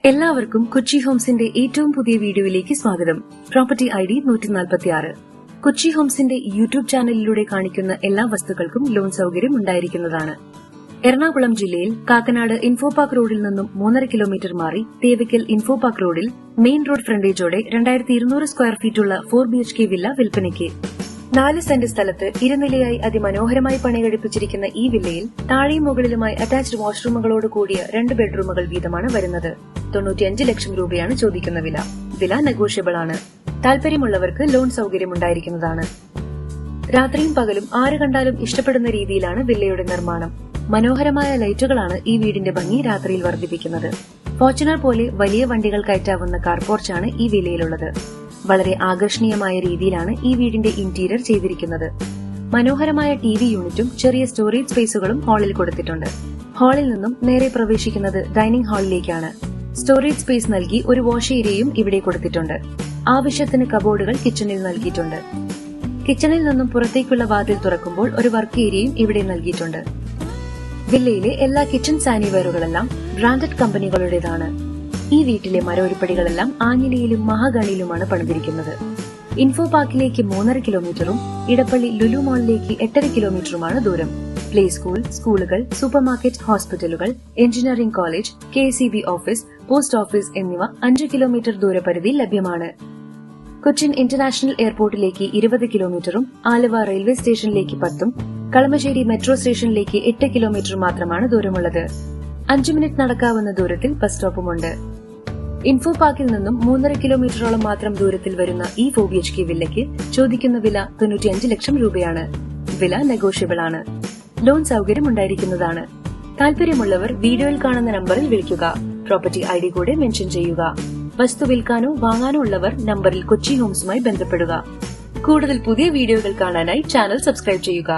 എല്ലാവർക്കും കൊച്ചി ഹോംസിന്റെ ഏറ്റവും പുതിയ വീഡിയോയിലേക്ക് സ്വാഗതം. Property ID 146. കൊച്ചി ഹോംസിന്റെ യൂട്യൂബ് ചാനലിലൂടെ കാണിക്കുന്ന എല്ലാ വസ്തുക്കൾക്കും ലോൺ സൌകര്യം ഉണ്ടായിരിക്കുന്നതാണ്. എറണാകുളം ജില്ലയിൽ കാക്കനാട് ഇൻഫോ പാർക്ക് റോഡിൽ നിന്നും 3.5 കിലോമീറ്റർ മാറി തേവയ്ക്കൽ ഇൻഫോ പാർക്ക് റോഡിൽ മെയിൻ റോഡ് ഫ്രണ്ടേജോടെ 2200 സ്ക്വയർ ഫീറ്റുള്ള 4 BHK വില്ല വിൽപ്പനയ്ക്ക്. 4 സെന്റ് സ്ഥലത്ത് ഇരുനിലയായി അതിമനോഹരമായി പണികഴിപ്പിച്ചിരിക്കുന്ന ഈ വില്ലയിൽ താഴെയും മുകളിലുമായി അറ്റാച്ച്ഡ് വാഷ്റൂമുകളോട് കൂടിയ 2 ബെഡ്റൂമുകൾ വീതമാണ് വരുന്നത്. 95 ലക്ഷം രൂപയാണ് ചോദിക്കുന്ന വില. വില നെഗോഷ്യബിൾ ആണ്. താൽപര്യമുള്ളവർക്ക് ലോൺ സൌകര്യം ഉണ്ടായിരിക്കുന്നതാണ്. രാത്രിയും പകലും ആര് കണ്ടാലും ഇഷ്ടപ്പെടുന്ന രീതിയിലാണ് വില്ലയുടെ നിർമ്മാണം. മനോഹരമായ ലൈറ്റുകളാണ് ഈ വീടിന്റെ ഭംഗി രാത്രിയിൽ വർദ്ധിപ്പിക്കുന്നത്. ഫോർച്യൂണർ പോലെ വലിയ വണ്ടികൾ കയറ്റാവുന്ന കാർ പോർച്ചാണ് ഈ വില്ലയിലുള്ളത്. വളരെ ആകർഷണീയമായ രീതിയിലാണ് ഈ വീടിന്റെ ഇന്റീരിയർ ചെയ്തിരിക്കുന്നത്. മനോഹരമായ TV യൂണിറ്റും ചെറിയ സ്റ്റോറേജ് സ്പേസുകളും ഹാളിൽ കൊടുത്തിട്ടുണ്ട്. ഹാളിൽ നിന്നും നേരെ പ്രവേശിക്കുന്നത് ഡൈനിംഗ് ഹാളിലേക്കാണ്. സ്റ്റോറേജ് സ്പേസ് നൽകി ഒരു വാഷ് ഏരിയയും ഇവിടെ കൊടുത്തിട്ടുണ്ട്. ആവശ്യത്തിന് കബോർഡുകൾ കിച്ചണിൽ നൽകിയിട്ടുണ്ട്. കിച്ചണിൽ നിന്നും പുറത്തേക്കുള്ള വാതിൽ തുറക്കുമ്പോൾ ഒരു വർക്ക് ഏരിയയും ഇവിടെ നൽകിയിട്ടുണ്ട്. വില്ലയിലെ എല്ലാ കിച്ചൺ സാനിവെയറുകളെല്ലാം ബ്രാൻഡഡ് കമ്പനികളുടേതാണ്. ഈ വീട്ടിലെ മരൊരുപ്പടികളെല്ലാം ആഞ്ഞിലിയിലും മഹാഗണിയിലുമാണ് പണിതിരിക്കുന്നത്. ഇൻഫോ പാർക്കിലേക്ക് 3.5 കിലോമീറ്ററും ഇടപ്പള്ളി ലുലു മാളിലേക്ക് 8.5 കിലോമീറ്ററുമാണ് ദൂരം. പ്ലേ സ്കൂൾ, സ്കൂളുകൾ, സൂപ്പർമാർക്കറ്റ്, ഹോസ്പിറ്റലുകൾ, engineering college, KCB office, post office എന്നിവ 5 കിലോമീറ്റർ ദൂരപരിധിയിൽ ലഭ്യമാണ്. കൊച്ചിൻ ഇന്റർനാഷണൽ എയർപോർട്ടിലേക്ക് 20 കിലോമീറ്ററും ആലുവ റെയിൽവേ സ്റ്റേഷനിലേക്ക് 10ഉം കളമശ്ശേരി മെട്രോ സ്റ്റേഷനിലേക്ക് 8 കിലോമീറ്റർ മാത്രമാണ് ദൂരമുള്ളത്. 5 മിനിറ്റ് നടക്കാവുന്ന ദൂരത്തിൽ ബസ് സ്റ്റോപ്പുമുണ്ട്. ഇൻഫോ പാർക്കിൽ നിന്നും 3.5 കിലോമീറ്ററോളം മാത്രം ദൂരത്തിൽ വരുന്ന ഈ 4 BHK വില്ലയ്ക്ക് ചോദിക്കുന്ന വില 95 ലക്ഷം രൂപയാണ്. വില നെഗോഷ്യബിൾ ആണ്. ലോൺ സൌകര്യം ഉണ്ടായിരിക്കുന്നതാണ്. താൽപര്യമുള്ളവർ വീഡിയോയിൽ കാണുന്ന നമ്പറിൽ വിളിക്കുക. പ്രോപ്പർട്ടി ID കൂടെ മെൻഷൻ ചെയ്യുക. വസ്തു വിൽക്കാനോ വാങ്ങാനോ ഉള്ളവർ നമ്പറിൽ കൊച്ചി ഹോംസുമായി ബന്ധപ്പെടുക. കൂടുതൽ പുതിയ വീഡിയോകൾ കാണാനായി ചാനൽ സബ്സ്ക്രൈബ് ചെയ്യുക.